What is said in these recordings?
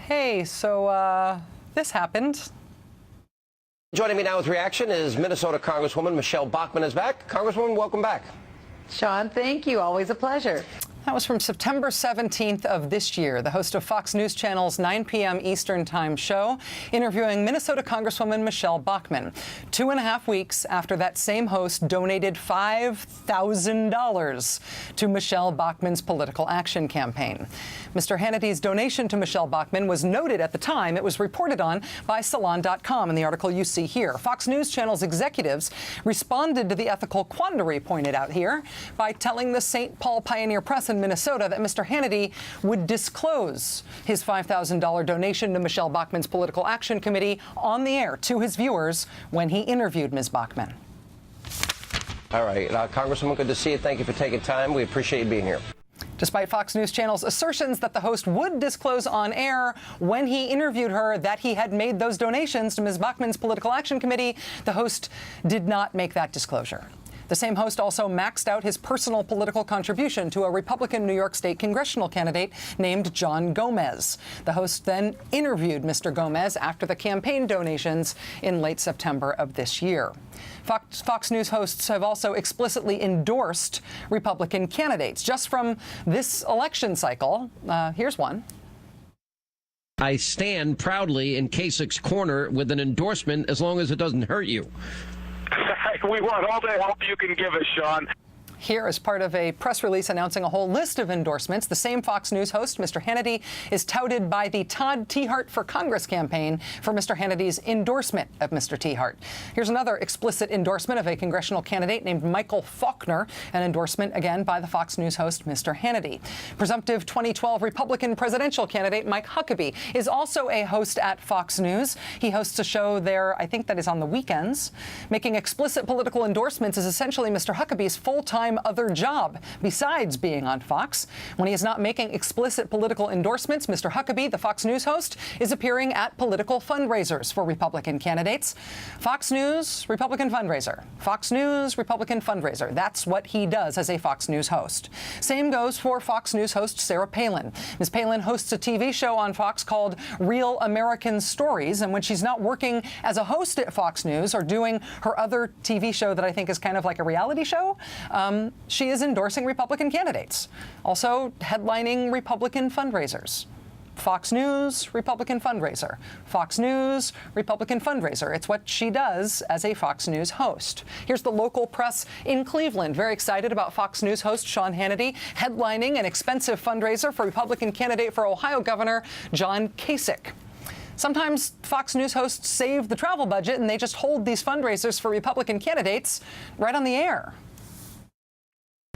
Hey, so this happened. Joining me now with reaction is Minnesota Congresswoman Michelle Bachmann is back. Congresswoman, welcome back. Sean, thank you. Always a pleasure. That was from September 17th of this year, the host of Fox News Channel's 9 p.m. Eastern Time show, interviewing Minnesota Congresswoman Michelle Bachmann. 2.5 weeks after that same host donated $5,000 to Michelle Bachmann's political action campaign. Mr. Hannity's donation to Michelle Bachmann was noted at the time. It was reported on by Salon.com in the article you see here. Fox News Channel's executives responded to the ethical quandary pointed out here by telling the St. Paul Pioneer Press in Minnesota that Mr. Hannity would disclose his $5,000 donation to Michelle Bachmann's political action committee on the air to his viewers when he interviewed Ms. Bachmann. All right, Congresswoman, good to see you. Thank you for taking time. We appreciate you being here. Despite Fox News Channel's assertions that the host would disclose on air when he interviewed her that he had made those donations to Ms. Bachmann's political action committee, the host did not make that disclosure. The same host also maxed out his personal political contribution to a Republican New York State congressional candidate named John Gomez. The host then interviewed Mr. Gomez after the campaign donations in late September of this year. Fox News hosts have also explicitly endorsed Republican candidates. Just from this election cycle, here's one. I stand proudly in Kasich's corner with an endorsement as long as it doesn't hurt you. We want all the help you can give us, Sean. Here, as part of a press release announcing a whole list of endorsements, the same Fox News host, Mr. Hannity, is touted by the Todd Tiahrt for Congress campaign for Mr. Hannity's endorsement of Mr. Tiahrt. Here's another explicit endorsement of a congressional candidate named Michael Faulkner, an endorsement again by the Fox News host, Mr. Hannity. Presumptive 2012 Republican presidential candidate Mike Huckabee is also a host at Fox News. He hosts a show there, I think that is on the weekends. Making explicit political endorsements is essentially Mr. Huckabee's full-time other job besides being on Fox. When he is not making explicit political endorsements, Mr. Huckabee, the Fox News host, is appearing at political fundraisers for Republican candidates. Fox News, Republican fundraiser. Fox News, Republican fundraiser. That's what he does as a Fox News host. Same goes for Fox News host Sarah Palin. Ms. Palin hosts a TV show on Fox called Real American Stories, and when she's not working as a host at Fox News or doing her other TV show that I think is kind of like a reality show, she is endorsing Republican candidates, also headlining Republican fundraisers. Fox News, Republican fundraiser. Fox News, Republican fundraiser. It's what she does as a Fox News host. Here's the local press in Cleveland, very excited about Fox News host Sean Hannity headlining an expensive fundraiser for Republican candidate for Ohio Governor John Kasich. Sometimes Fox News hosts save the travel budget and they just hold these fundraisers for Republican candidates right on the air.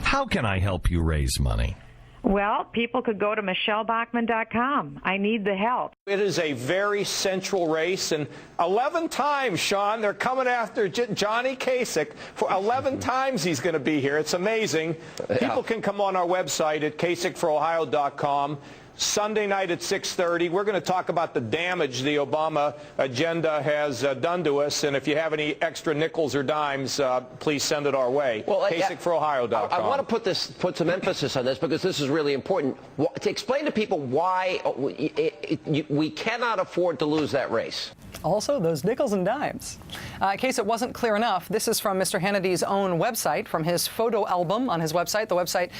How can I help you raise money? Well, people could go to michellebachmann.com. I need the help. It is a very central race, and 11 times, Sean, they're coming after Johnny Kasich. For 11 times he's going to be here. It's amazing. People can come on our website at kasichforohio.com. Sunday night at 6:30, we're going to talk about the damage the Obama agenda has done to us. And if you have any extra nickels or dimes, please send it our way. Well, KasichForOhio.com. I want to put some emphasis on this because this is really important. To explain to people why we cannot afford to lose that race. Also, those nickels and dimes. In case it wasn't clear enough, this is from Mr. Hannity's own website, from his photo album on his website. The website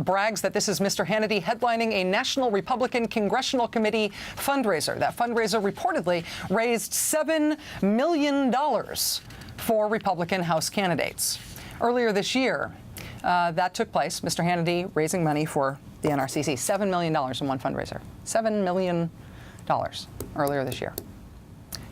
brags that this is Mr. Hannity headlining a National Republican Congressional Committee fundraiser. That fundraiser reportedly raised $7 million for Republican House candidates. Earlier this year, that took place, Mr. Hannity raising money for the NRCC, $7 million in one fundraiser. $7 million earlier this year.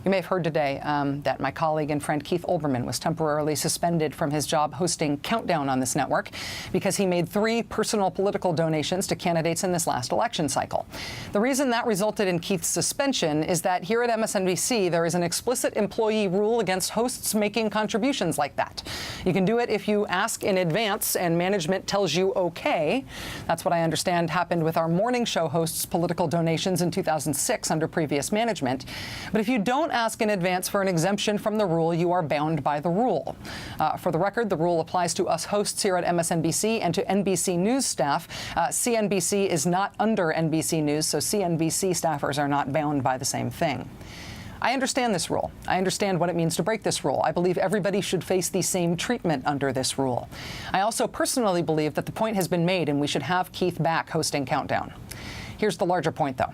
You may have heard today that my colleague and friend Keith Olbermann was temporarily suspended from his job hosting Countdown on this network because he made 3 personal political donations to candidates in this last election cycle. The reason that resulted in Keith's suspension is that here at MSNBC there is an explicit employee rule against hosts making contributions like that. You can do it if you ask in advance and management tells you okay. That's what I understand happened with our morning show hosts' political donations in 2006 under previous management. But if you don't ask in advance for an exemption from the rule. You are bound by the rule. For the record, the rule applies to us hosts here at MSNBC and to NBC News staff. CNBC is not under NBC News, so CNBC staffers are not bound by the same thing. I understand this rule. I understand what it means to break this rule. I believe everybody should face the same treatment under this rule. I also personally believe that the point has been made and we should have Keith back hosting Countdown. Here's the larger point, though.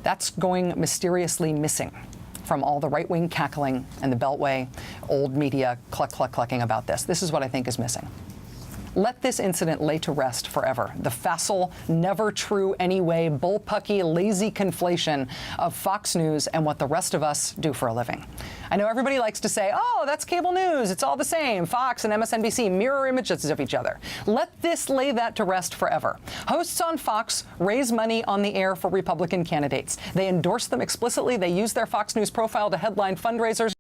That's going mysteriously missing from all the right-wing cackling and the Beltway old media clucking about this. This is what I think is missing. Let this incident lay to rest forever. The facile, never true anyway, bullpucky, lazy conflation of Fox News and what the rest of us do for a living. I know everybody likes to say, oh, that's cable news. It's all the same. Fox and MSNBC mirror images of each other. Let this lay that to rest forever. Hosts on Fox raise money on the air for Republican candidates. They endorse them explicitly. They use their Fox News profile to headline fundraisers.